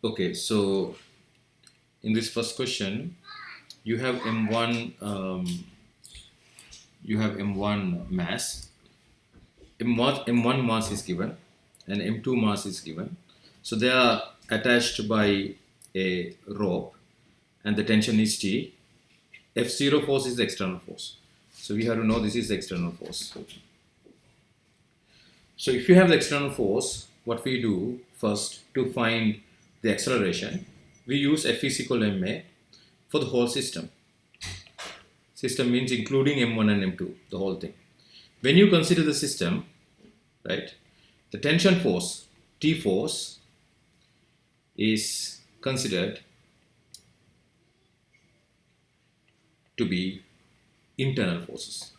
Okay, so in this first question, you have M1, M1 mass. M1 mass is given, and M2 mass is given. So they are attached by a rope, and the tension is T. F0 force is the external force. So we have to know this is the external force. So if you have the external force, what we do first to find the acceleration, we use F is equal to ma for the whole system. System means including M1 and M2, the whole thing. When you consider the system, right, the tension force, T force, is considered to be internal forces.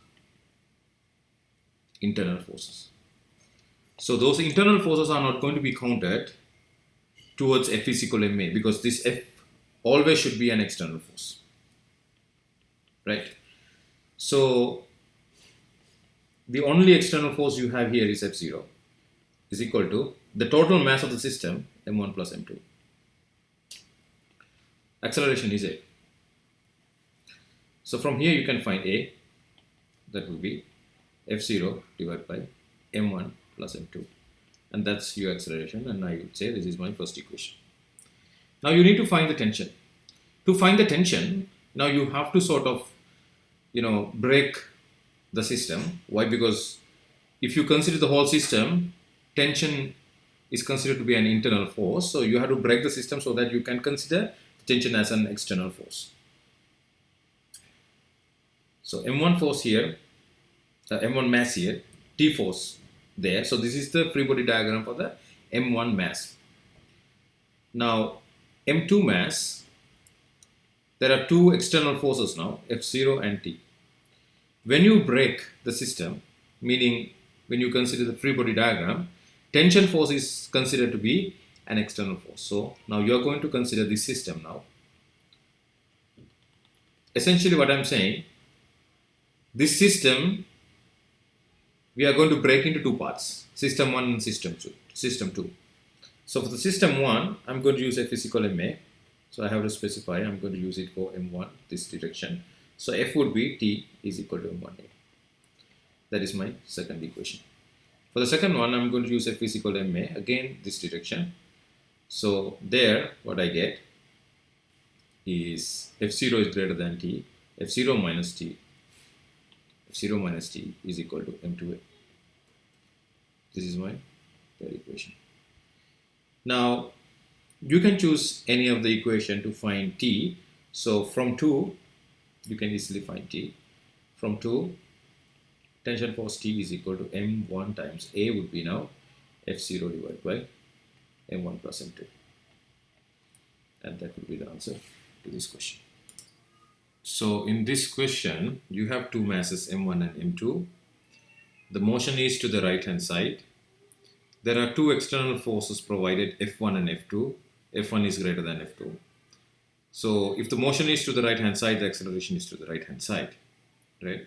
Internal forces. So those internal forces are not going to be counted towards F is equal to ma because this F always should be an external force. Right? So the only external force you have here is F0 is equal to the total mass of the system, M1 plus M2. Acceleration is A. So from here you can find A, that will be F0 divided by M1 plus M2. And that's your acceleration, and I would say this is my first equation. Now you need to find the tension. To find the tension, now you have to sort of, break the system. Why? Because if you consider the whole system, tension is considered to be an internal force. So you have to break the system so that you can consider tension as an external force. So M1 force here, M1 mass here, T force there. So this is the free body diagram for the M1 mass. Now M2 mass, there are two external forces now, F0 and T. When you break the system, meaning when you consider the free body diagram, tension force is considered to be an external force. So now you are going to consider this system now. Essentially what I'm saying, this system, we are going to break into two parts, system 1 and system 2. So for the system 1, I'm going to use F is equal to ma. So I have to specify, I'm going to use it for M1, this direction. So F would be T is equal to M1A. That is my second equation. For the second one, I'm going to use F is equal to ma, again this direction. So there, what I get is F0 is greater than T, F0 minus T. F0 minus T is equal to M2A. This is my third equation. Now, you can choose any of the equation to find T. So from 2, you can easily find T. From 2, tension force T is equal to M1 times A would be now F0 divided by M1 plus M2. And that would be the answer to this question. So in this question, you have two masses M1 and M2. The motion is to the right hand side. There are two external forces provided, F1 and F2. F1 is greater than F2. So if the motion is to the right hand side, the acceleration is to the right hand side, right?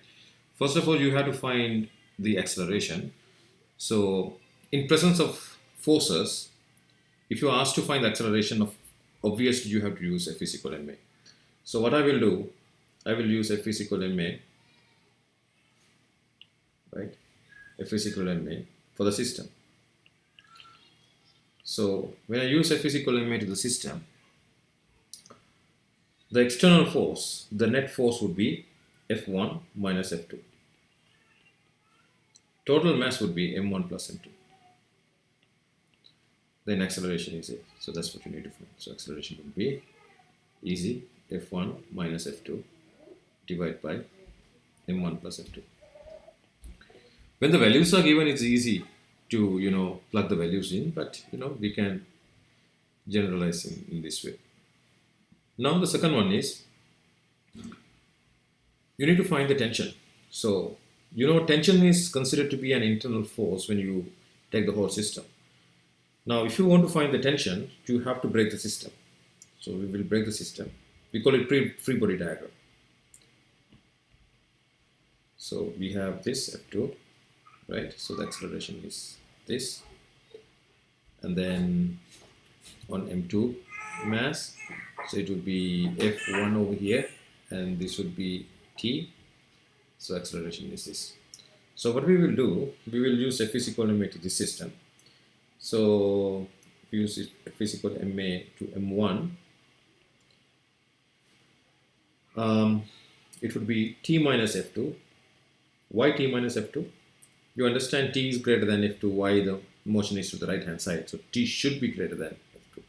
First of all, you have to find the acceleration. So in presence of forces, if you are asked to find the acceleration, obviously you have to use F is equal to ma. So what I will do, I will use F is equal to ma, right? F is equal to ma for the system. So when I use F is equal to ma to the system, the external force, the net force would be F1 minus F2. Total mass would be M1 plus M2. Then acceleration is A. So that's what you need to find. So acceleration would be easy, F1 minus F2 divided by M1 plus M2. When the values are given, it's easy to plug the values in, but we can generalize in this way. Now the second one is you need to find the tension. So tension is considered to be an internal force when you take the whole system. Now if you want to find the tension, you have to break the system. So we will break the system. We call it free body diagram. So we have this F2, right? So the acceleration is this, and then on M2 mass. So it would be F1 over here, and this would be T. So acceleration is this. So what we will do, we will use F is equal to ma to this system. So if we use F is equal to ma to m1, it would be T minus F2. Why T minus F2? You understand T is greater than F2, why the motion is to the right hand side. So T should be greater than F2.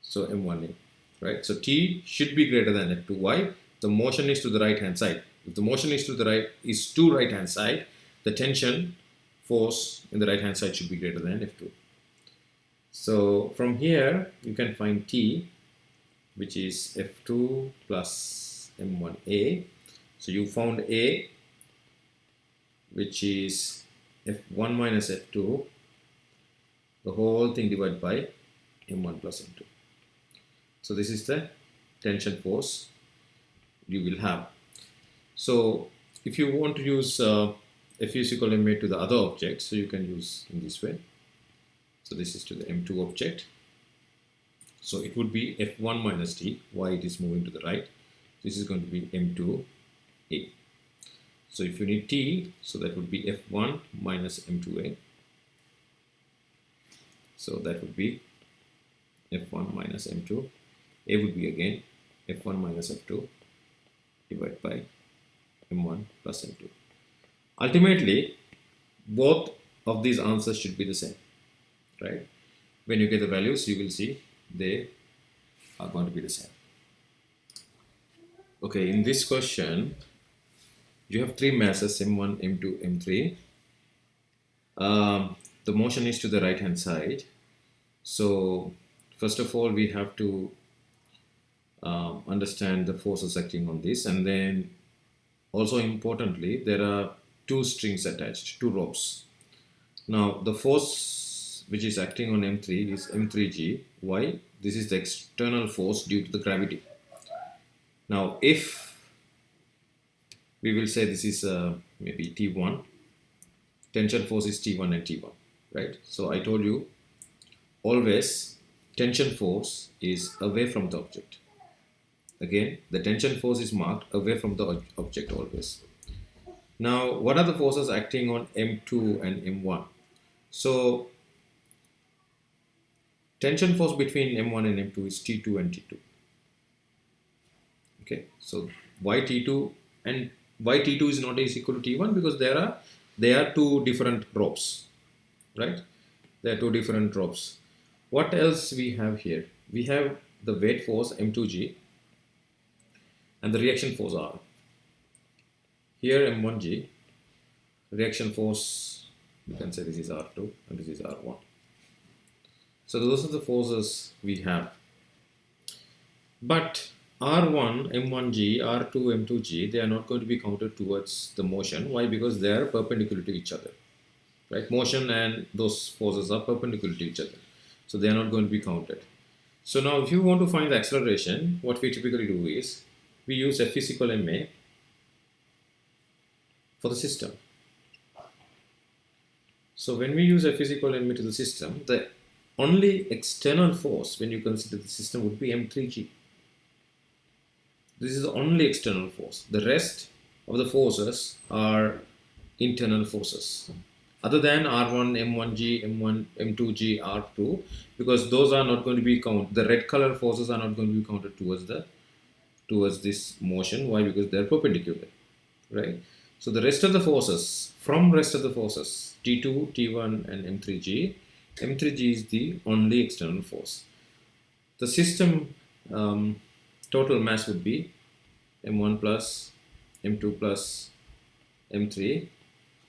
So M1A, right? So T should be greater than F2. Why? The motion is to the right hand side. If the motion is to the right hand side, the tension force in the right hand side should be greater than F2. So from here you can find T, which is F2 plus M1A. So you found A, which is F1 minus F2, the whole thing divided by M1 plus M2. So this is the tension force you will have. So if you want to use F is equal to ma to the other object, so you can use in this way. So this is to the M2 object. So it would be F1 minus T, why it is moving to the right. This is going to be M2A. So if you need T, so that would be F1 minus M2A. So that would be F1 minus M2. A would be again F1 minus F2 divided by M1 plus M2. Ultimately, both of these answers should be the same, right? When you get the values, you will see they are going to be the same. Okay, in this question, you have three masses, M1, M2, M3. The motion is to the right hand side. So first of all, we have to understand the forces acting on this, and then also importantly, there are two strings attached, two ropes. Now the force which is acting on M3 is M3G. Why? This is the external force due to the gravity. Now if we will say this is maybe T1, tension force is T1 and T1, right? So I told you always tension force is away from the object. Again, the tension force is marked away from the object always. Now, what are the forces acting on M2 and M1? So, tension force between M1 and M2 is T2 and T2. Okay, so why T2 and why T2 is not equal to T1? Because they are two different ropes, right? They are two different ropes. What else we have here? We have the weight force M2G and the reaction force R. Here M1G, reaction force, you can say this is R2 and this is R1. So those are the forces we have. But R1, M1G, R2, M2G, they are not going to be counted towards the motion. Why? Because they are perpendicular to each other, right? Motion and those forces are perpendicular to each other. So they are not going to be counted. So now if you want to find the acceleration, what we typically do is, we use F is equal to ma for the system. So when we use F is equal to ma to the system, the only external force when you consider the system would be M3G. This is the only external force. The rest of the forces are internal forces. Other than R1, M1G, M1, M2G, R2, because those are not going to be counted. The red color forces are not going to be counted towards this motion. Why? Because they're perpendicular, right? So the rest of the forces, T2, T1 and M3G, M3G is the only external force. The system total mass would be M1 plus M2 plus M3.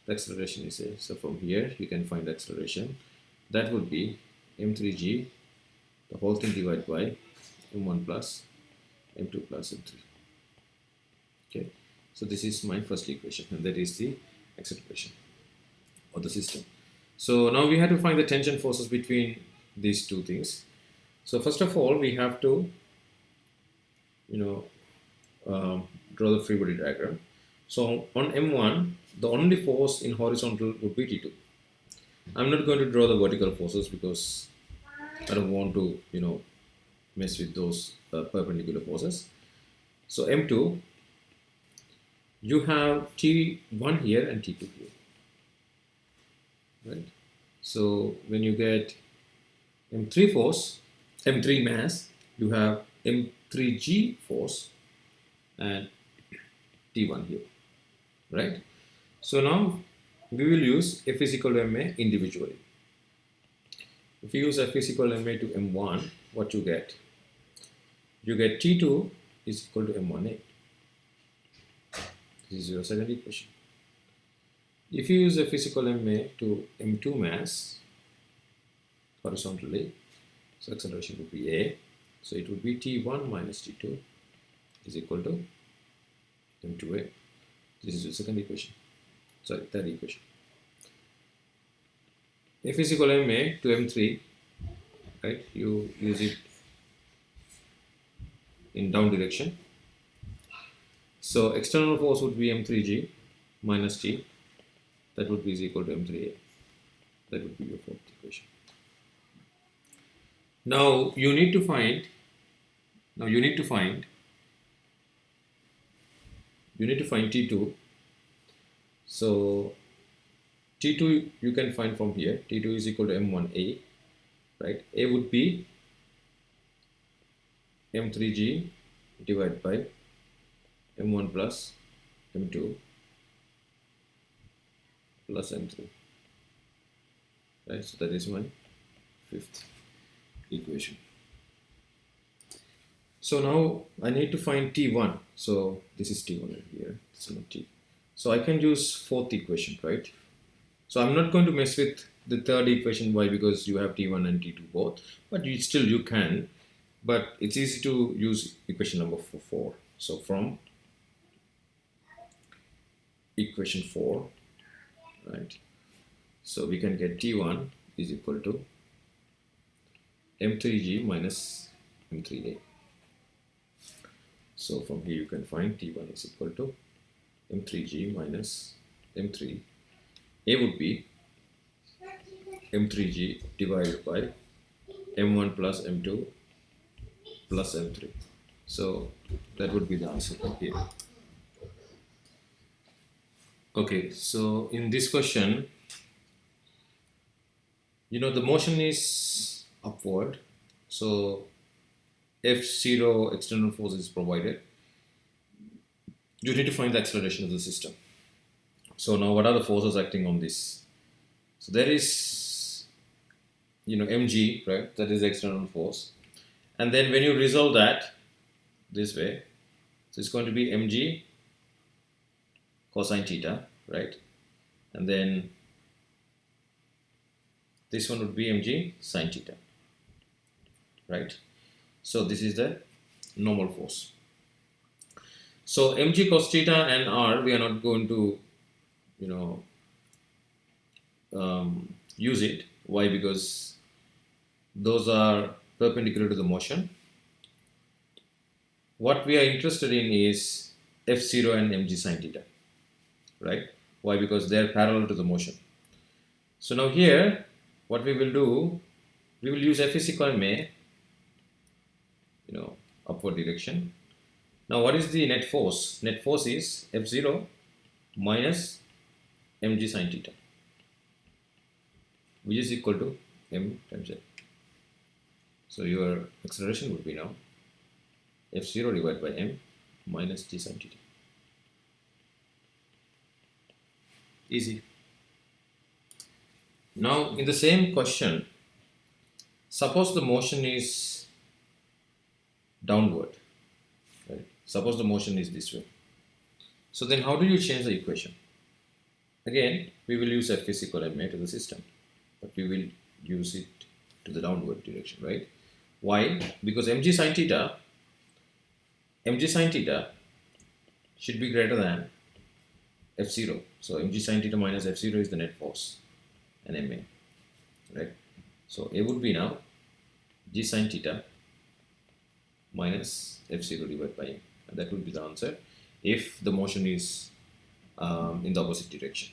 The acceleration is a, so from here you can find the acceleration. That would be M3G, the whole thing divided by M1 plus M2 plus M3. Okay, so this is my first equation, and that is the acceleration of the system. So now we have to find the tension forces between these two things. So first of all, we have to draw the free body diagram. So on M1, the only force in horizontal would be T2. I'm not going to draw the vertical forces because I don't want to, mess with those perpendicular forces. So M2, you have T1 here and T2 here, right? So when you get M3 force, M3 mass, you have M3G force and T1 here, right? So now we will use F is equal to MA individually. If you use F is equal to MA to M1, what you get? You get T2 is equal to M1A. This is your second equation. If you use F is equal to MA to M2 mass horizontally, so acceleration would be A. So it would be T1 minus T2 is equal to M2A. This is your second equation. Sorry, third equation. F is equal to MA to M3, right? You use it in down direction. So external force would be M3G minus T. That would be is equal to M3A. That would be your fourth equation. Now you need to find T2. So T2 you can find from here. T2 is equal to M1A, right? A would be M3G divided by M1 plus M2 plus M3, right? So that is my fifth equation. So now I need to find T1. So this is T1 right here. This is not T. So I can use fourth equation, right? So I'm not going to mess with the third equation. Why? Because you have T1 and T2 both, but you can. But it's easy to use equation number 4. So from equation 4, right? So we can get T1 is equal to M3G minus M3A. So from here you can find T1 is equal to M3G minus M3. A would be M3G divided by M1 plus M2 plus M3. So that would be the answer here. Okay, so in this question, the motion is upward. So F0 external force is provided. You need to find the acceleration of the system. So now what are the forces acting on this? So there is, mg, right? That is the external force. And then when you resolve that this way, so it's going to be mg cosine theta, right? And then this one would be mg sine theta, right? So this is the normal force. So mg cos theta and r, we are not going to, use it. Why? Because those are perpendicular to the motion. What we are interested in is f0 and mg sine theta, right? Why? Because they are parallel to the motion. So now here, what we will do, we will use F is equal to MA, upward direction. Now what is the net force? Net force is F0 minus mg sine theta, which is equal to m times L. So your acceleration would be now F0 divided by m minus g sine theta. Easy. Now in the same question, suppose the motion is downward, right? Suppose the motion is this way. So then how do you change the equation? Again, we will use F is equal to MA to the system, but we will use it to the downward direction, right? Why? Because mg sine theta should be greater than F0. So mg sine theta minus F0 is the net force and MA, right? So A would be now g sine theta minus F0 divided by M, and that would be the answer if the motion is in the opposite direction.